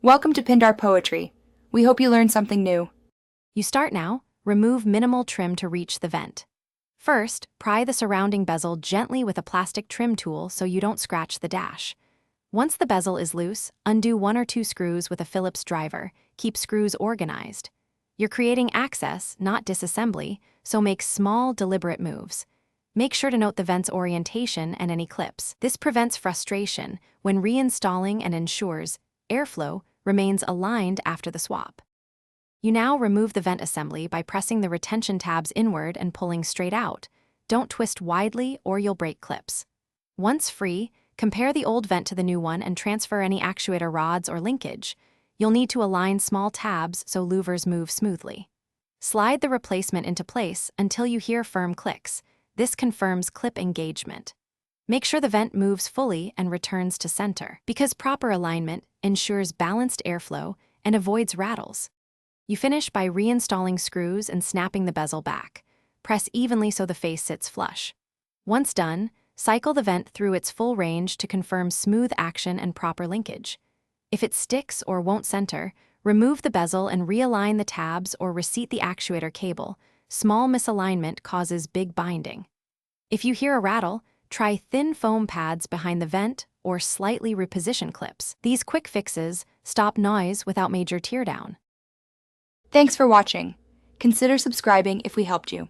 Welcome to Pindar Poetry. We hope you learned something new. You start now. Remove minimal trim to reach the vent. First, pry the surrounding bezel gently with a plastic trim tool so you don't scratch the dash. Once the bezel is loose, undo 1 or 2 screws with a Phillips driver. Keep screws organized. You're creating access, not disassembly, so make small, deliberate moves. Make sure to note the vent's orientation and any clips. This prevents frustration when reinstalling and ensures airflow remains aligned after the swap. You now remove the vent assembly by pressing the retention tabs inward and pulling straight out. Don't twist widely or you'll break clips. Once free, compare the old vent to the new one and transfer any actuator rods or linkage. You'll need to align small tabs so louvers move smoothly. Slide the replacement into place until you hear firm clicks. This confirms clip engagement. Make sure the vent moves fully and returns to center, because proper alignment ensures balanced airflow and avoids rattles. You finish by reinstalling screws and snapping the bezel back. Press evenly so the face sits flush. Once done, cycle the vent through its full range to confirm smooth action and proper linkage. If it sticks or won't center, remove the bezel and realign the tabs or reseat the actuator cable. Small misalignment causes big binding. If you hear a rattle, try thin foam pads behind the vent or slightly reposition clips. These quick fixes stop noise without major teardown. Thanks for watching. Consider subscribing if we helped you.